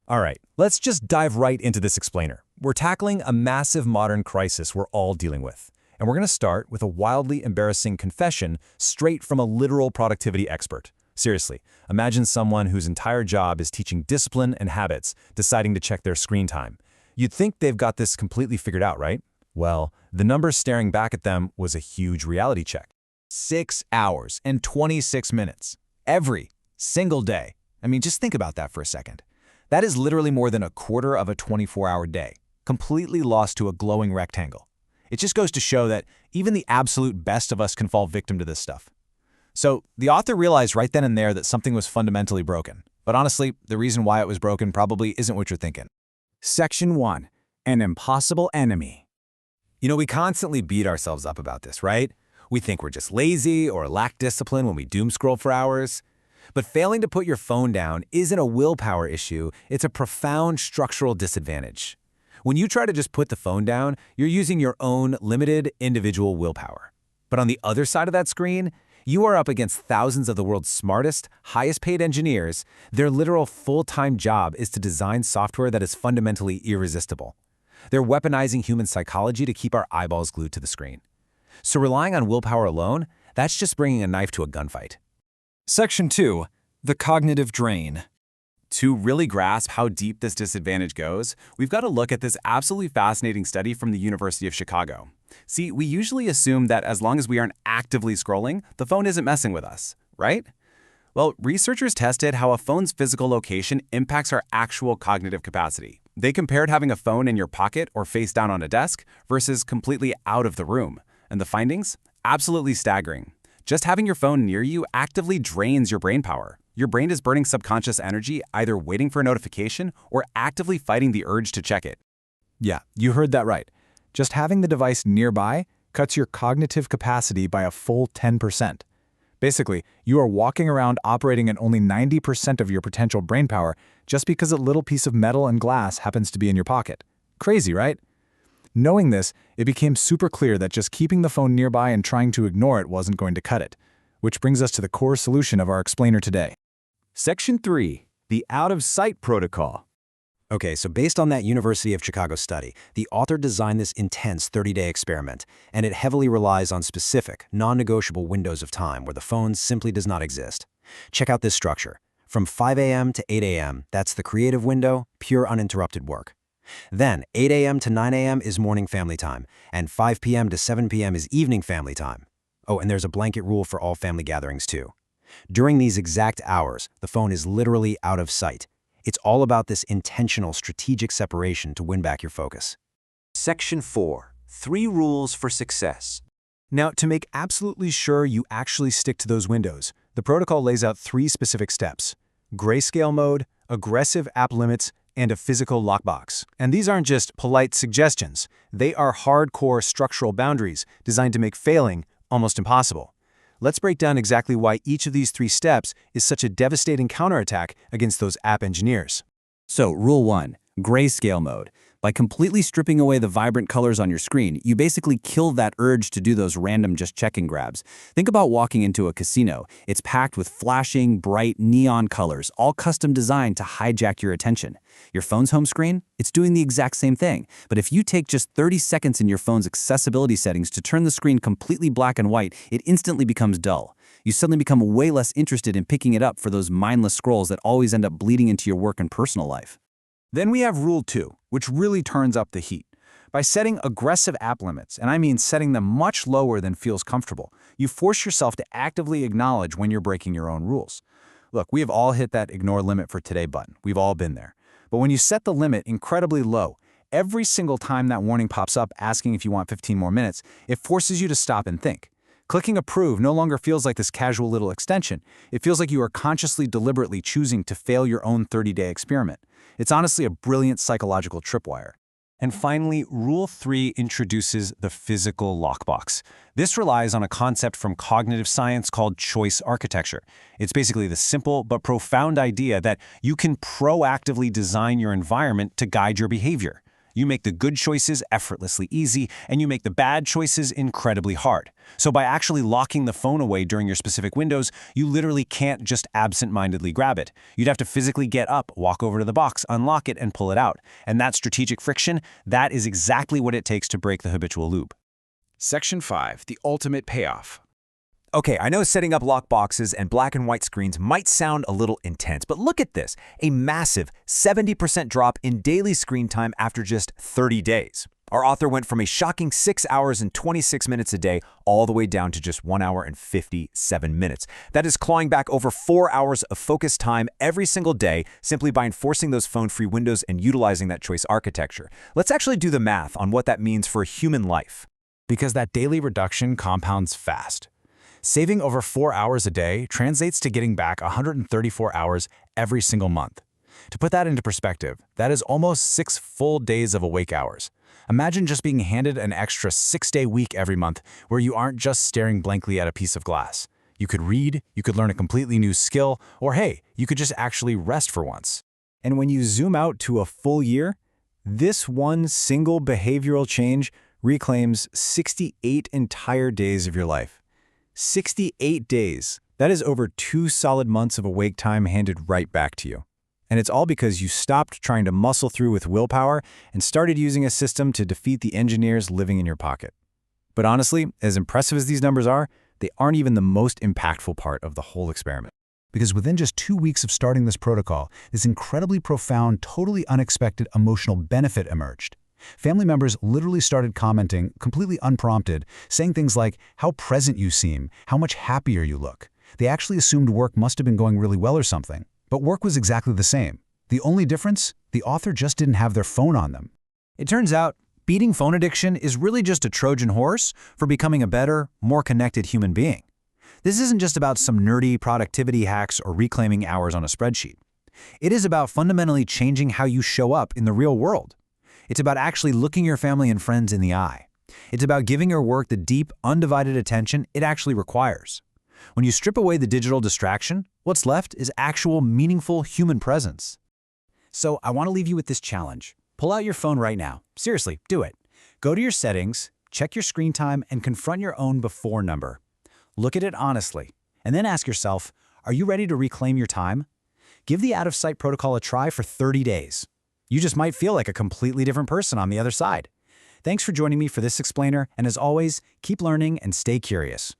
All right, let's just dive right into this explainer. We're tackling a massive modern crisis we're all dealing with. And we're going to start with a wildly embarrassing confession straight from a literal productivity expert. Seriously, imagine someone whose entire job is teaching discipline and habits, deciding to check their screen time. You'd think they've got this completely figured out, right? Well, the number staring back at them was a huge reality check. 6 hours and 26 minutes. Every single day. I mean, just think about that for a second. That is literally more than a quarter of a 24-hour day, completely lost to a glowing rectangle. It just goes to show that even the absolute best of us can fall victim to this stuff. So the author realized right then and there that something was fundamentally broken. But honestly, the reason why it was broken probably isn't what you're thinking. Section 1. An impossible enemy. You know, we constantly beat ourselves up about this, right? We think we're just lazy or lack discipline when we doom scroll for hours. But failing to put your phone down isn't a willpower issue, it's a profound structural disadvantage. When you try to just put the phone down, you're using your own limited individual willpower. But on the other side of that screen, you are up against thousands of the world's smartest, highest-paid engineers. Their literal full-time job is to design software that is fundamentally irresistible. They're weaponizing human psychology to keep our eyeballs glued to the screen. So relying on willpower alone, that's just bringing a knife to a gunfight. Section 2. The cognitive drain. To really grasp how deep this disadvantage goes, we've got to look at this absolutely fascinating study from the University of Chicago. See, we usually assume that as long as we aren't actively scrolling, the phone isn't messing with us, right? Well, researchers tested how a phone's physical location impacts our actual cognitive capacity. They compared having a phone in your pocket or face down on a desk versus completely out of the room. And the findings? Absolutely staggering. Just having your phone near you actively drains your brain power. Your brain is burning subconscious energy, either waiting for a notification or actively fighting the urge to check it. Yeah, you heard that right. Just having the device nearby cuts your cognitive capacity by a full 10%. Basically, you are walking around operating at only 90% of your potential brain power just because a little piece of metal and glass happens to be in your pocket. Crazy, right? Knowing this, it became super clear that just keeping the phone nearby and trying to ignore it wasn't going to cut it. Which brings us to the core solution of our explainer today. Section 3. The out-of-sight protocol. Okay, so based on that University of Chicago study, the author designed this intense 30-day experiment, and it heavily relies on specific, non-negotiable windows of time where the phone simply does not exist. Check out this structure. From 5 a.m. to 8 a.m., that's the creative window, pure uninterrupted work. Then, 8 a.m. to 9 a.m. is morning family time, and 5 p.m. to 7 p.m. is evening family time. Oh, and there's a blanket rule for all family gatherings too. During these exact hours, the phone is literally out of sight. It's all about this intentional, strategic separation to win back your focus. Section 4. 3 rules for success. Now, to make absolutely sure you actually stick to those windows, the protocol lays out 3 specific steps: grayscale mode, aggressive app limits, and a physical lockbox. And these aren't just polite suggestions. They are hardcore structural boundaries designed to make failing almost impossible. Let's break down exactly why each of these 3 steps is such a devastating counterattack against those app engineers. So, Rule 1. Grayscale mode. By completely stripping away the vibrant colors on your screen, you basically kill that urge to do those random just checking grabs. Think about walking into a casino. It's packed with flashing, bright, neon colors, all custom designed to hijack your attention. Your phone's home screen? It's doing the exact same thing. But if you take just 30 seconds in your phone's accessibility settings to turn the screen completely black and white, it instantly becomes dull. You suddenly become way less interested in picking it up for those mindless scrolls that always end up bleeding into your work and personal life. Then we have Rule 2, which really turns up the heat. By setting aggressive app limits, and I mean setting them much lower than feels comfortable, you force yourself to actively acknowledge when you're breaking your own rules. Look, we have all hit that ignore limit for today button. We've all been there. But when you set the limit incredibly low, every single time that warning pops up asking if you want 15 more minutes, it forces you to stop and think. Clicking approve no longer feels like this casual little extension. It feels like you are consciously, deliberately choosing to fail your own 30-day experiment. It's honestly a brilliant psychological tripwire. And finally, Rule 3 introduces the physical lockbox. This relies on a concept from cognitive science called choice architecture. It's basically the simple but profound idea that you can proactively design your environment to guide your behavior. You make the good choices effortlessly easy, and you make the bad choices incredibly hard. So by actually locking the phone away during your specific windows, you literally can't just absent-mindedly grab it. You'd have to physically get up, walk over to the box, unlock it, and pull it out. And that strategic friction, that is exactly what it takes to break the habitual loop. Section 5. The ultimate payoff. Okay, I know setting up lock boxes and black and white screens might sound a little intense, but look at this, a massive 70% drop in daily screen time after just 30 days. Our author went from a shocking 6 hours and 26 minutes a day all the way down to just 1 hour and 57 minutes. That is clawing back over 4 hours of focused time every single day simply by enforcing those phone-free windows and utilizing that choice architecture. Let's actually do the math on what that means for human life. Because that daily reduction compounds fast. Saving over 4 hours a day translates to getting back 134 hours every single month. To put that into perspective, that is almost 6 full days of awake hours. Imagine just being handed an extra 6-day week every month where you aren't just staring blankly at a piece of glass. You could read, you could learn a completely new skill, or hey, you could just actually rest for once. And when you zoom out to a full year, this one single behavioral change reclaims 68 entire days of your life. 68 days. That is over 2 solid months of awake time handed right back to you. And it's all because you stopped trying to muscle through with willpower and started using a system to defeat the engineers living in your pocket. But honestly, as impressive as these numbers are, they aren't even the most impactful part of the whole experiment. Because within just 2 weeks of starting this protocol, this incredibly profound, totally unexpected emotional benefit emerged. Family members literally started commenting, completely unprompted, saying things like, how present you seem, how much happier you look. They actually assumed work must have been going really well or something. But work was exactly the same. The only difference? The author just didn't have their phone on them. It turns out, beating phone addiction is really just a Trojan horse for becoming a better, more connected human being. This isn't just about some nerdy productivity hacks or reclaiming hours on a spreadsheet. It is about fundamentally changing how you show up in the real world. It's about actually looking your family and friends in the eye. It's about giving your work the deep, undivided attention it actually requires. When you strip away the digital distraction, what's left is actual, meaningful human presence. So I want to leave you with this challenge. Pull out your phone right now. Seriously, do it. Go to your settings, check your screen time, and confront your own before number. Look at it honestly, and then ask yourself, are you ready to reclaim your time? Give the out-of-sight protocol a try for 30 days. You just might feel like a completely different person on the other side. Thanks for joining me for this explainer, and as always, keep learning and stay curious.